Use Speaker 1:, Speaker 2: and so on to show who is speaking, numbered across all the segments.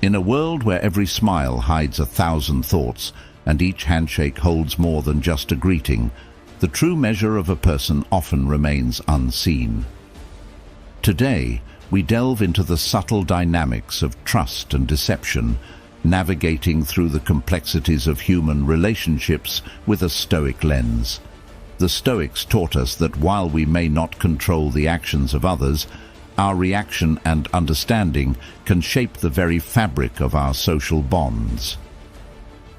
Speaker 1: In a world where every smile hides 1,000 thoughts and each handshake holds more than just a greeting, the true measure of a person often remains unseen. Today, we delve into the subtle dynamics of trust and deception, navigating through the complexities of human relationships with a Stoic lens. The Stoics taught us that while we may not control the actions of others, our reaction and understanding can shape the very fabric of our social bonds.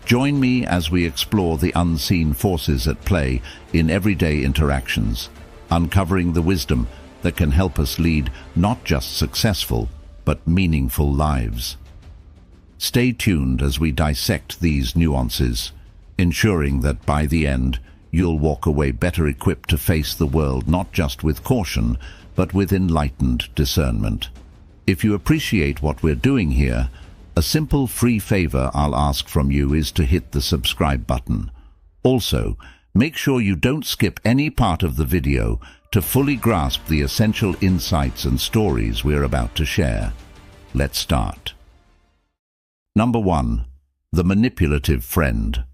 Speaker 1: Join me as we explore the unseen forces at play in everyday interactions, uncovering the wisdom that can help us lead not just successful, but meaningful lives. Stay tuned as we dissect these nuances, ensuring that by the end, you'll walk away better equipped to face the world not just with caution, but with enlightened discernment. If you appreciate what we're doing here, a simple free favor I'll ask from you is to hit the subscribe button. Also, make sure you don't skip any part of the video to fully grasp the essential insights and stories we're about to share. Let's start. Number 1. The manipulative friend.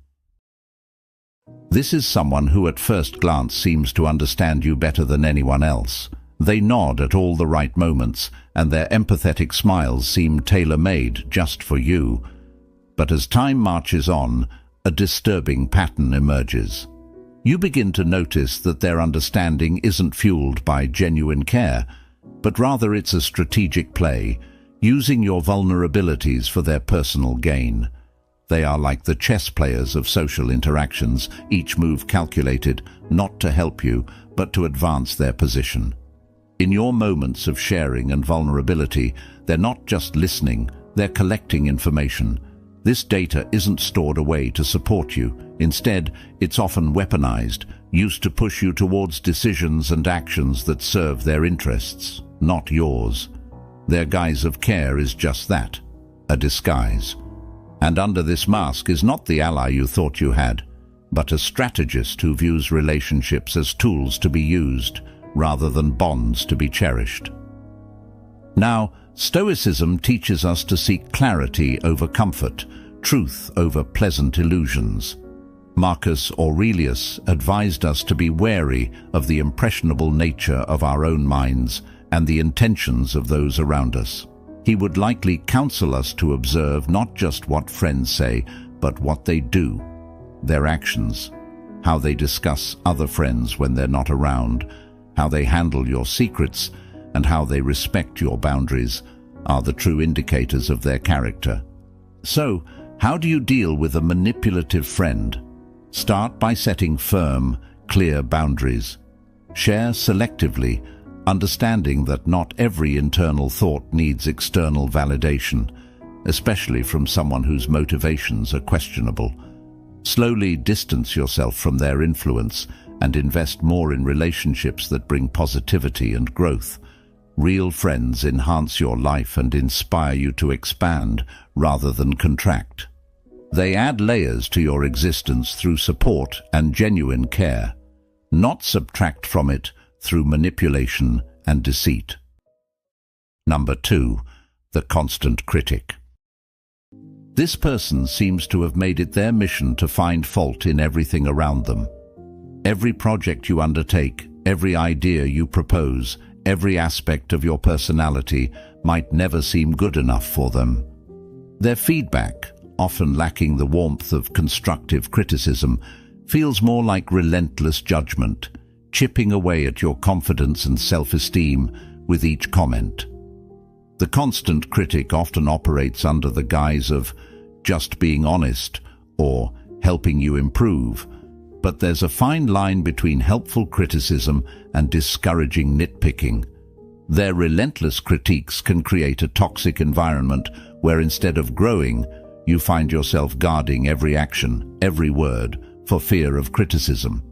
Speaker 1: This is someone who at first glance seems to understand you better than anyone else. They nod at all the right moments, and their empathetic smiles seem tailor-made just for you. But as time marches on, a disturbing pattern emerges. You begin to notice that their understanding isn't fueled by genuine care, but rather it's a strategic play, using your vulnerabilities for their personal gain. They are like the chess players of social interactions, each move calculated not to help you, but to advance their position. In your moments of sharing and vulnerability, they're not just listening, they're collecting information. This data isn't stored away to support you. Instead, it's often weaponized, used to push you towards decisions and actions that serve their interests, not yours. Their guise of care is just that, a disguise. And under this mask is not the ally you thought you had, but a strategist who views relationships as tools to be used, rather than bonds to be cherished. Now, Stoicism teaches us to seek clarity over comfort, truth over pleasant illusions. Marcus Aurelius advised us to be wary of the impressionable nature of our own minds and the intentions of those around us. He would likely counsel us to observe not just what friends say, but what they do, their actions, how they discuss other friends when they're not around, how they handle your secrets, and how they respect your boundaries are the true indicators of their character. So, how do you deal with a manipulative friend? Start by setting firm, clear boundaries. Share selectively, understanding that not every internal thought needs external validation, especially from someone whose motivations are questionable. Slowly distance yourself from their influence and invest more in relationships that bring positivity and growth. Real friends enhance your life and inspire you to expand rather than contract. They add layers to your existence through support and genuine care, not subtract from it through manipulation and deceit. Number 2. The constant critic. This person seems to have made it their mission to find fault in everything around them. Every project you undertake, every idea you propose, every aspect of your personality might never seem good enough for them. Their feedback, often lacking the warmth of constructive criticism, feels more like relentless judgment, chipping away at your confidence and self-esteem with each comment. The constant critic often operates under the guise of just being honest or helping you improve, but there's a fine line between helpful criticism and discouraging nitpicking. Their relentless critiques can create a toxic environment where instead of growing, you find yourself guarding every action, every word, for fear of criticism.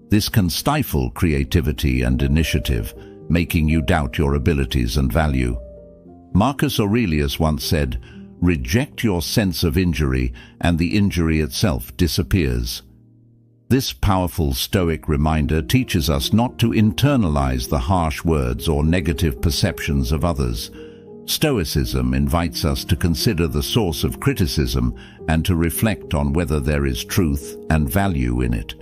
Speaker 1: This can stifle creativity and initiative, making you doubt your abilities and value. Marcus Aurelius once said, "Reject your sense of injury, and the injury itself disappears." This powerful Stoic reminder teaches us not to internalize the harsh words or negative perceptions of others. Stoicism invites us to consider the source of criticism and to reflect on whether there is truth and value in it.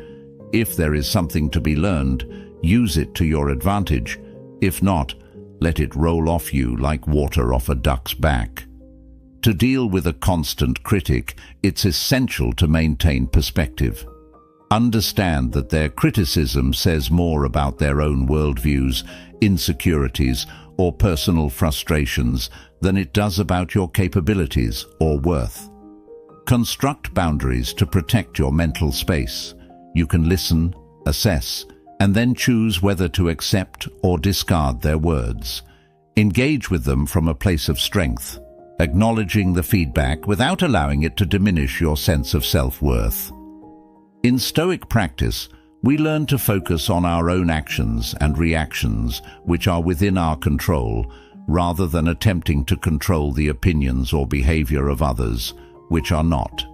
Speaker 1: If there is something to be learned, use it to your advantage. If not, let it roll off you like water off a duck's back. To deal with a constant critic, it's essential to maintain perspective. Understand that their criticism says more about their own worldviews, insecurities, or personal frustrations than it does about your capabilities or worth. Construct boundaries to protect your mental space. You can listen, assess, and then choose whether to accept or discard their words. Engage with them from a place of strength, acknowledging the feedback without allowing it to diminish your sense of self-worth. In Stoic practice, we learn to focus on our own actions and reactions which are within our control, rather than attempting to control the opinions or behavior of others, which are not.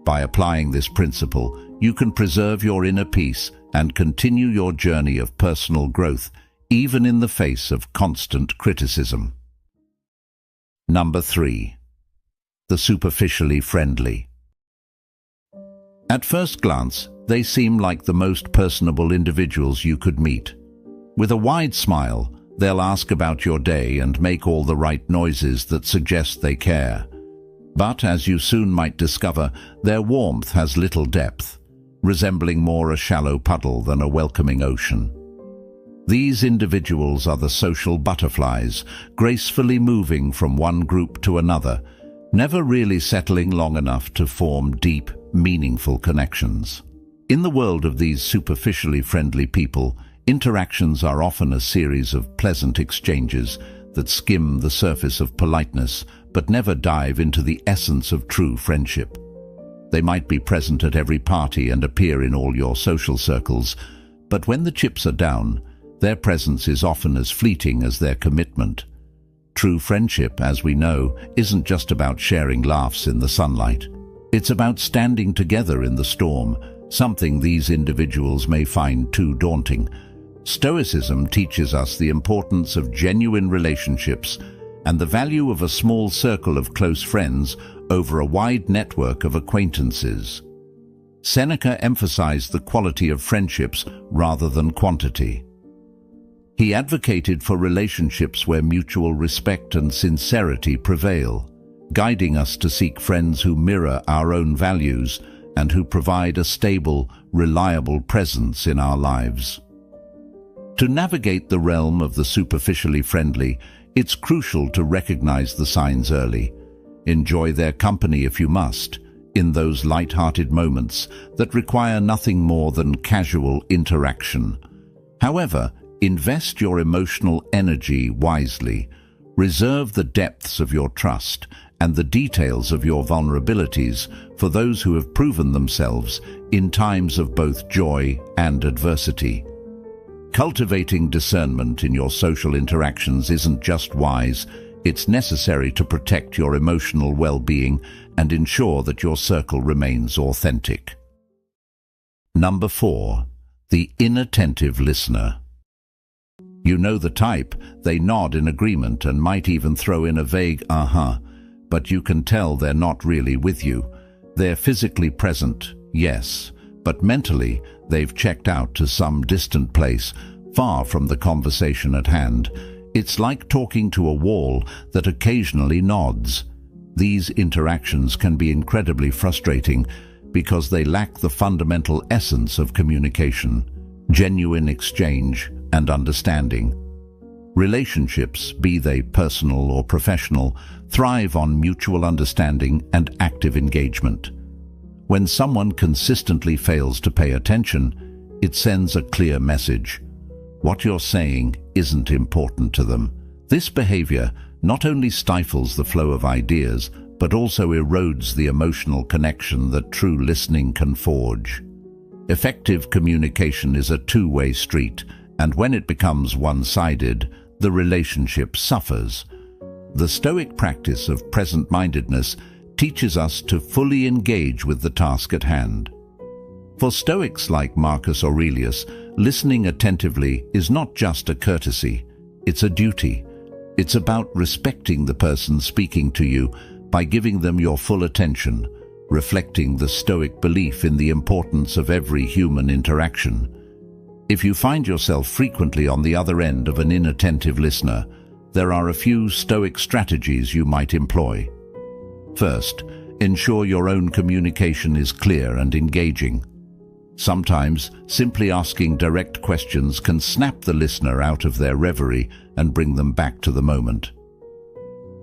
Speaker 1: By applying this principle, you can preserve your inner peace and continue your journey of personal growth, even in the face of constant criticism. Number 3. The superficially friendly. At first glance, they seem like the most personable individuals you could meet. With a wide smile, they'll ask about your day and make all the right noises that suggest they care. But, as you soon might discover, their warmth has little depth, resembling more a shallow puddle than a welcoming ocean. These individuals are the social butterflies, gracefully moving from one group to another, never really settling long enough to form deep, meaningful connections. In the world of these superficially friendly people, interactions are often a series of pleasant exchanges that skim the surface of politeness but never dive into the essence of true friendship. They might be present at every party and appear in all your social circles, but when the chips are down, their presence is often as fleeting as their commitment. True friendship, as we know, isn't just about sharing laughs in the sunlight. It's about standing together in the storm, something these individuals may find too daunting. Stoicism teaches us the importance of genuine relationships and the value of a small circle of close friends over a wide network of acquaintances. Seneca emphasized the quality of friendships rather than quantity. He advocated for relationships where mutual respect and sincerity prevail, guiding us to seek friends who mirror our own values and who provide a stable, reliable presence in our lives. To navigate the realm of the superficially friendly, it's crucial to recognize the signs early. Enjoy their company if you must, in those light-hearted moments that require nothing more than casual interaction. However, invest your emotional energy wisely. Reserve the depths of your trust and the details of your vulnerabilities for those who have proven themselves in times of both joy and adversity. Cultivating discernment in your social interactions isn't just wise, it's necessary to protect your emotional well-being and ensure that your circle remains authentic. Number 4. The inattentive listener. You know the type. They nod in agreement and might even throw in a vague "uh-huh," but you can tell they're not really with you. They're physically present, yes, but mentally they've checked out to some distant place, far from the conversation at hand. It's like talking to a wall that occasionally nods. These interactions can be incredibly frustrating because they lack the fundamental essence of communication, genuine exchange, and understanding. Relationships, be they personal or professional, thrive on mutual understanding and active engagement. When someone consistently fails to pay attention, it sends a clear message. What you're saying isn't important to them. This behavior not only stifles the flow of ideas, but also erodes the emotional connection that true listening can forge. Effective communication is a two-way street, and when it becomes one-sided, the relationship suffers. The Stoic practice of present-mindedness teaches us to fully engage with the task at hand. For Stoics like Marcus Aurelius, listening attentively is not just a courtesy, it's a duty. It's about respecting the person speaking to you by giving them your full attention, reflecting the Stoic belief in the importance of every human interaction. If you find yourself frequently on the other end of an inattentive listener, there are a few Stoic strategies you might employ. First, ensure your own communication is clear and engaging. Sometimes, simply asking direct questions can snap the listener out of their reverie and bring them back to the moment.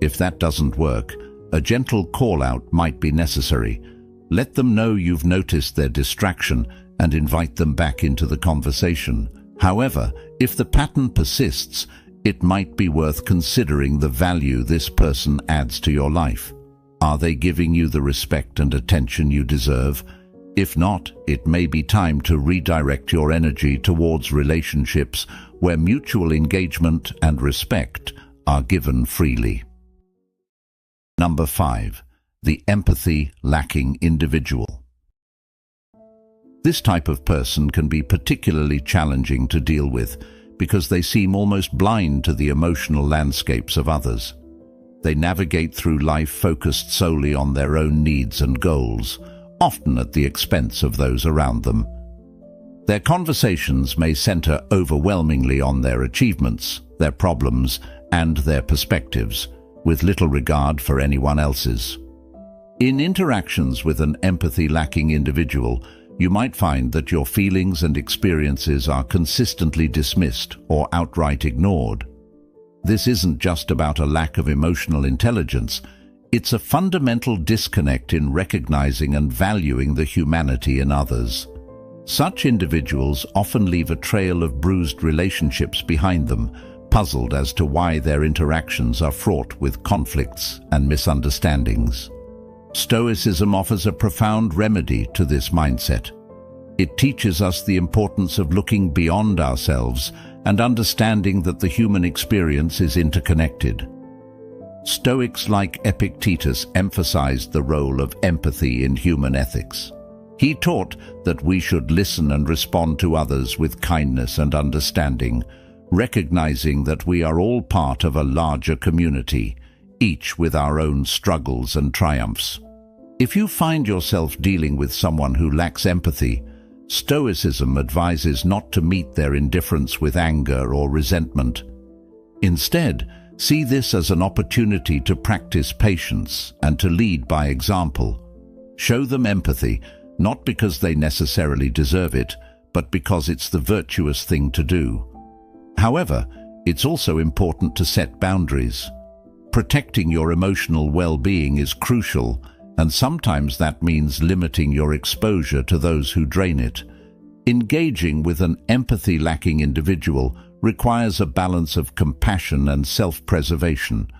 Speaker 1: If that doesn't work, a gentle call-out might be necessary. Let them know you've noticed their distraction and invite them back into the conversation. However, if the pattern persists, it might be worth considering the value this person adds to your life. Are they giving you the respect and attention you deserve? If not, it may be time to redirect your energy towards relationships where mutual engagement and respect are given freely. Number 5. The empathy-lacking individual. This type of person can be particularly challenging to deal with because they seem almost blind to the emotional landscapes of others. They navigate through life focused solely on their own needs and goals, often at the expense of those around them. Their conversations may center overwhelmingly on their achievements, their problems, and their perspectives, with little regard for anyone else's. In interactions with an empathy-lacking individual, you might find that your feelings and experiences are consistently dismissed or outright ignored. This isn't just about a lack of emotional intelligence. It's a fundamental disconnect in recognizing and valuing the humanity in others. Such individuals often leave a trail of bruised relationships behind them, puzzled as to why their interactions are fraught with conflicts and misunderstandings. Stoicism offers a profound remedy to this mindset. It teaches us the importance of looking beyond ourselves and understanding that the human experience is interconnected. Stoics like Epictetus emphasized the role of empathy in human ethics. He taught that we should listen and respond to others with kindness and understanding, recognizing that we are all part of a larger community, each with our own struggles and triumphs. If you find yourself dealing with someone who lacks empathy, Stoicism advises not to meet their indifference with anger or resentment. Instead, see this as an opportunity to practice patience and to lead by example. Show them empathy, not because they necessarily deserve it, but because it's the virtuous thing to do. However, it's also important to set boundaries. Protecting your emotional well-being is crucial, and sometimes that means limiting your exposure to those who drain it. Engaging with an empathy-lacking individual requires a balance of compassion and self-preservation.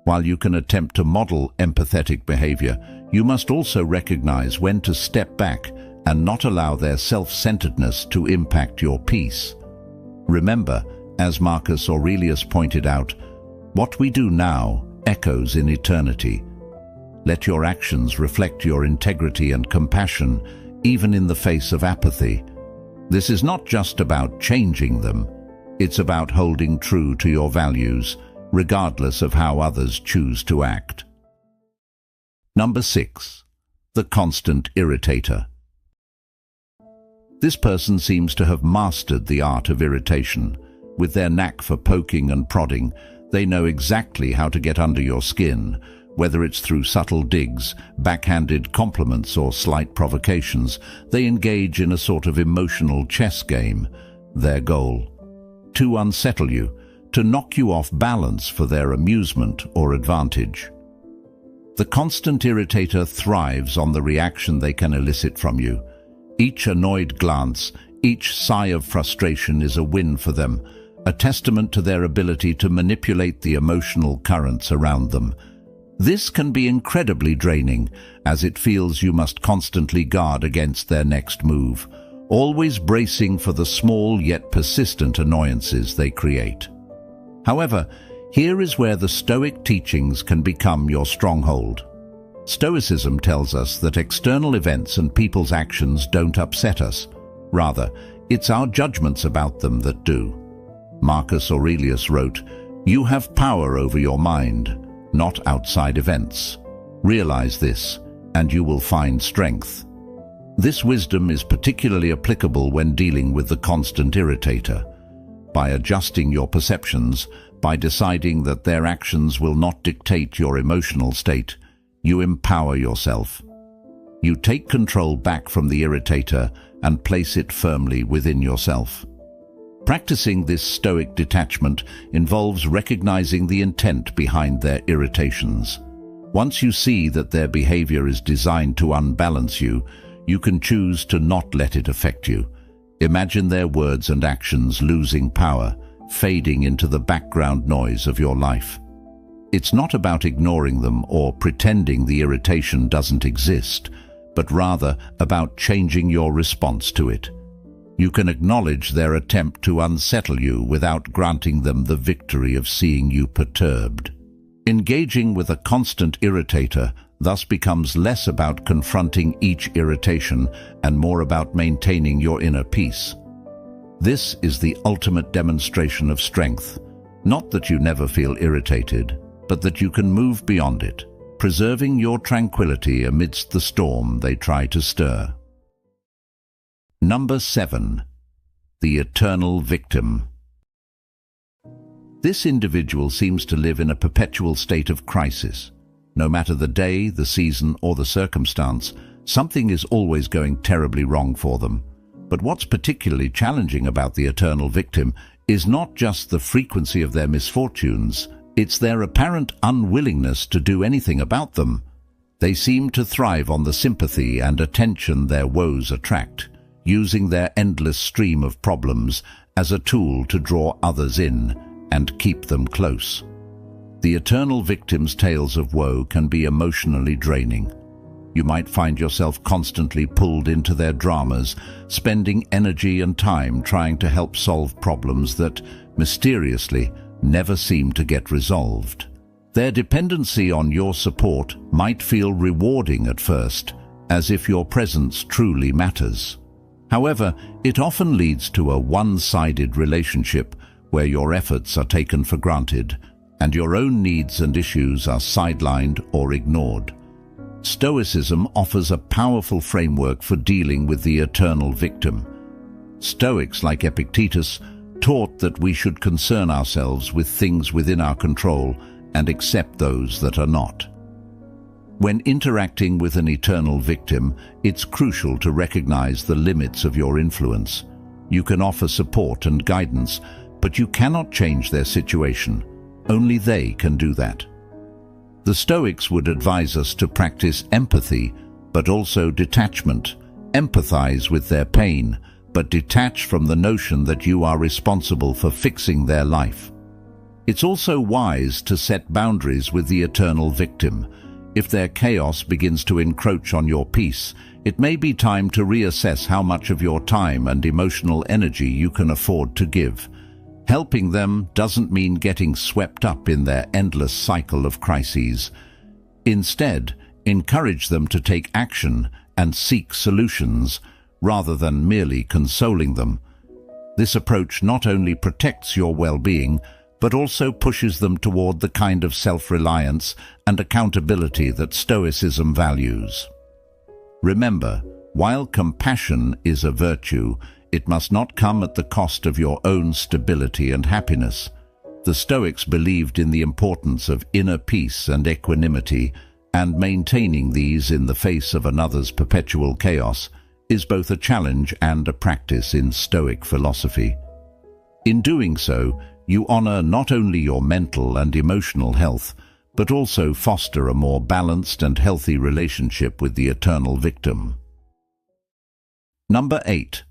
Speaker 1: While you can attempt to model empathetic behavior, you must also recognize when to step back and not allow their self-centeredness to impact your peace. Remember, as Marcus Aurelius pointed out, what we do now echoes in eternity. Let your actions reflect your integrity and compassion, even in the face of apathy. This is not just about changing them. It's about holding true to your values, regardless of how others choose to act. Number 6. The constant irritator. This person seems to have mastered the art of irritation. With their knack for poking and prodding, they know exactly how to get under your skin, whether it's through subtle digs, backhanded compliments, or slight provocations. They engage in a sort of emotional chess game. Their goal: to unsettle you, to knock you off balance for their amusement or advantage. The constant irritator thrives on the reaction they can elicit from you. Each annoyed glance, each sigh of frustration is a win for them, a testament to their ability to manipulate the emotional currents around them. This can be incredibly draining, as it feels you must constantly guard against their next move, always bracing for the small yet persistent annoyances they create. However, here is where the Stoic teachings can become your stronghold. Stoicism tells us that external events and people's actions don't upset us. Rather, it's our judgments about them that do. Marcus Aurelius wrote, You have power over your mind, not outside events. Realize this, and you will find strength. This wisdom is particularly applicable when dealing with the constant irritator. By adjusting your perceptions, by deciding that their actions will not dictate your emotional state, you empower yourself. You take control back from the irritator and place it firmly within yourself. Practicing this Stoic detachment involves recognizing the intent behind their irritations. Once you see that their behavior is designed to unbalance you, you can choose to not let it affect you. Imagine their words and actions losing power, fading into the background noise of your life. It's not about ignoring them or pretending the irritation doesn't exist, but rather about changing your response to it. You can acknowledge their attempt to unsettle you without granting them the victory of seeing you perturbed. Engaging with a constant irritator thus becomes less about confronting each irritation and more about maintaining your inner peace. This is the ultimate demonstration of strength, not that you never feel irritated, but that you can move beyond it, preserving your tranquility amidst the storm they try to stir. Number 7. The eternal victim. This individual seems to live in a perpetual state of crisis. No matter the day, the season, or the circumstance, something is always going terribly wrong for them. But what's particularly challenging about the eternal victim is not just the frequency of their misfortunes, it's their apparent unwillingness to do anything about them. They seem to thrive on the sympathy and attention their woes attract, using their endless stream of problems as a tool to draw others in and keep them close. The eternal victim's tales of woe can be emotionally draining. You might find yourself constantly pulled into their dramas, spending energy and time trying to help solve problems that, mysteriously, never seem to get resolved. Their dependency on your support might feel rewarding at first, as if your presence truly matters. However, it often leads to a one-sided relationship where your efforts are taken for granted and your own needs and issues are sidelined or ignored. Stoicism offers a powerful framework for dealing with the eternal victim. Stoics like Epictetus taught that we should concern ourselves with things within our control and accept those that are not. When interacting with an eternal victim, it's crucial to recognize the limits of your influence. You can offer support and guidance, but you cannot change their situation. Only they can do that. The Stoics would advise us to practice empathy, but also detachment. Empathize with their pain, but detach from the notion that you are responsible for fixing their life. It's also wise to set boundaries with the eternal victim. If their chaos begins to encroach on your peace, it may be time to reassess how much of your time and emotional energy you can afford to give. Helping them doesn't mean getting swept up in their endless cycle of crises. Instead, encourage them to take action and seek solutions, rather than merely consoling them. This approach not only protects your well-being, but also pushes them toward the kind of self-reliance and accountability that Stoicism values. Remember, while compassion is a virtue, it must not come at the cost of your own stability and happiness. The Stoics believed in the importance of inner peace and equanimity, and maintaining these in the face of another's perpetual chaos is both a challenge and a practice in Stoic philosophy. In doing so, you honor not only your mental and emotional health, but also foster a more balanced and healthy relationship with the eternal victim. Number 8.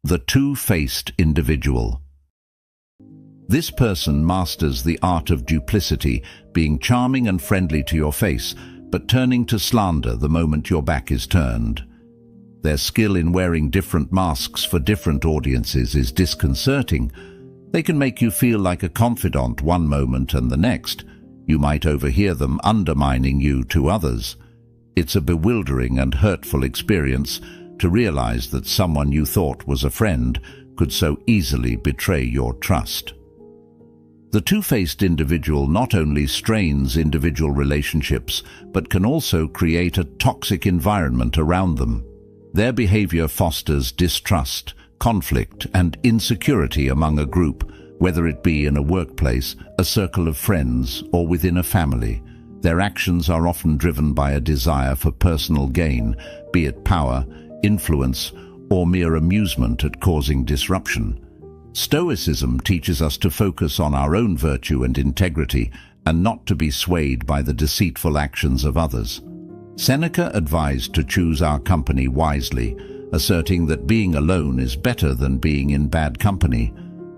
Speaker 1: The two-faced individual. This person masters the art of duplicity, being charming and friendly to your face, but turning to slander the moment your back is turned. Their skill in wearing different masks for different audiences is disconcerting. They can make you feel like a confidant one moment, and the next, you might overhear them undermining you to others. It's a bewildering and hurtful experience to realize that someone you thought was a friend could so easily betray your trust. The two-faced individual not only strains individual relationships, but can also create a toxic environment around them. Their behavior fosters distrust, conflict, and insecurity among a group, whether it be in a workplace, a circle of friends, or within a family. Their actions are often driven by a desire for personal gain, be it power, influence, or mere amusement at causing disruption. Stoicism teaches us to focus on our own virtue and integrity, and not to be swayed by the deceitful actions of others. Seneca advised to choose our company wisely, asserting that being alone is better than being in bad company.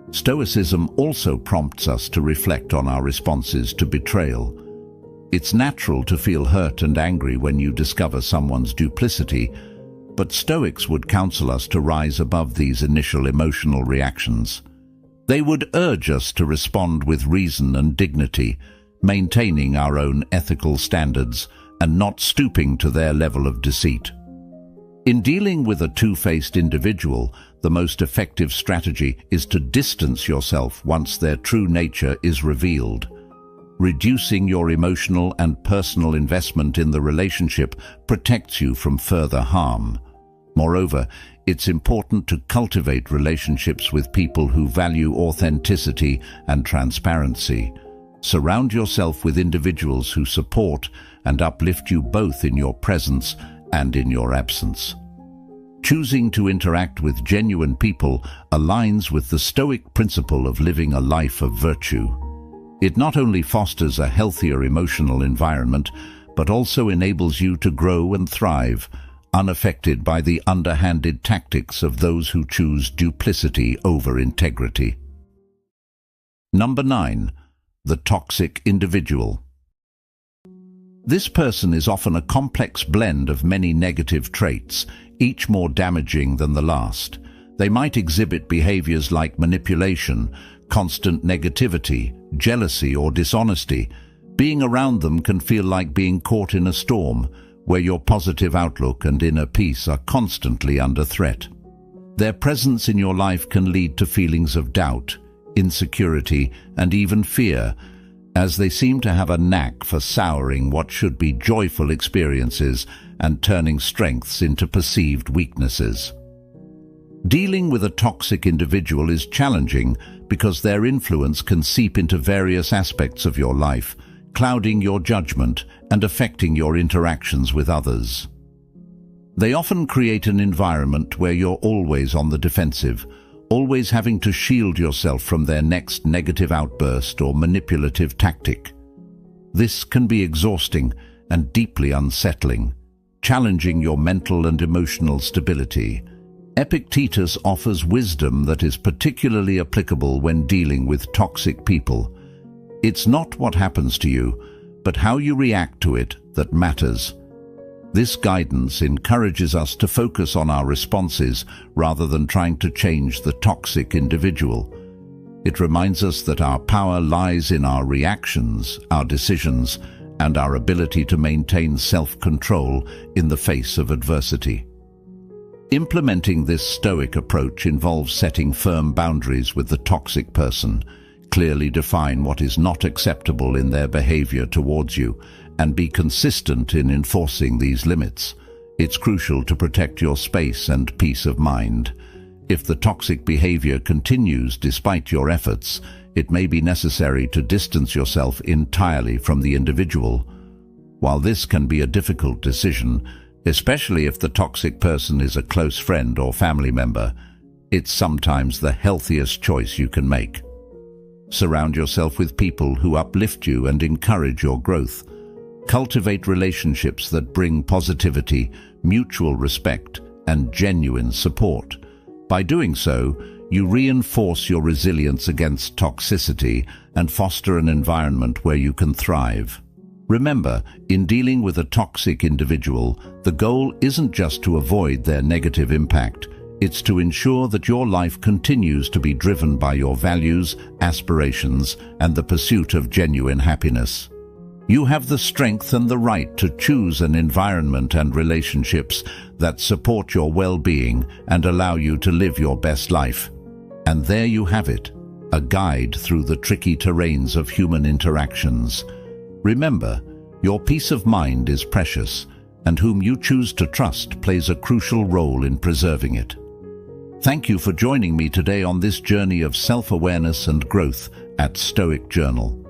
Speaker 1: Stoicism also prompts us to reflect on our responses to betrayal. It's natural to feel hurt and angry when you discover someone's duplicity, but Stoics would counsel us to rise above these initial emotional reactions. They would urge us to respond with reason and dignity, maintaining our own ethical standards and not stooping to their level of deceit. In dealing with a two-faced individual, the most effective strategy is to distance yourself once their true nature is revealed. Reducing your emotional and personal investment in the relationship protects you from further harm. Moreover, it's important to cultivate relationships with people who value authenticity and transparency. Surround yourself with individuals who support and uplift you both in your presence and in your absence. Choosing to interact with genuine people aligns with the Stoic principle of living a life of virtue. It not only fosters a healthier emotional environment, but also enables you to grow and thrive, unaffected by the underhanded tactics of those who choose duplicity over integrity. Number 9. The toxic individual. This person is often a complex blend of many negative traits, each more damaging than the last. They might exhibit behaviors like manipulation, constant negativity, jealousy, or dishonesty. Being around them can feel like being caught in a storm, where your positive outlook and inner peace are constantly under threat. Their presence in your life can lead to feelings of doubt, insecurity, and even fear, as they seem to have a knack for souring what should be joyful experiences and turning strengths into perceived weaknesses. Dealing with a toxic individual is challenging because their influence can seep into various aspects of your life, clouding your judgment and affecting your interactions with others. They often create an environment where you're always on the defensive, always having to shield yourself from their next negative outburst or manipulative tactic. This can be exhausting and deeply unsettling, challenging your mental and emotional stability. Epictetus offers wisdom that is particularly applicable when dealing with toxic people. It's not what happens to you, but how you react to it that matters. This guidance encourages us to focus on our responses rather than trying to change the toxic individual. It reminds us that our power lies in our reactions, our decisions, and our ability to maintain self-control in the face of adversity. Implementing this Stoic approach involves setting firm boundaries with the toxic person. Clearly define what is not acceptable in their behavior towards you, and be consistent in enforcing these limits. It's crucial to protect your space and peace of mind. If the toxic behavior continues despite your efforts, it may be necessary to distance yourself entirely from the individual. While this can be a difficult decision, especially if the toxic person is a close friend or family member, it's sometimes the healthiest choice you can make. Surround yourself with people who uplift you and encourage your growth. Cultivate relationships that bring positivity, mutual respect, and genuine support. By doing so, you reinforce your resilience against toxicity and foster an environment where you can thrive. Remember, in dealing with a toxic individual, the goal isn't just to avoid their negative impact. It's to ensure that your life continues to be driven by your values, aspirations, and the pursuit of genuine happiness. You have the strength and the right to choose an environment and relationships that support your well-being and allow you to live your best life. And there you have it, a guide through the tricky terrains of human interactions. Remember, your peace of mind is precious, and whom you choose to trust plays a crucial role in preserving it. Thank you for joining me today on this journey of self-awareness and growth at Stoic Journal.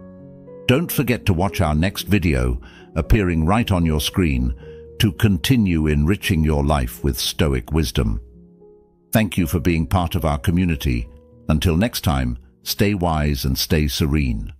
Speaker 1: Don't forget to watch our next video, appearing right on your screen, to continue enriching your life with Stoic wisdom. Thank you for being part of our community. Until next time, stay wise and stay serene.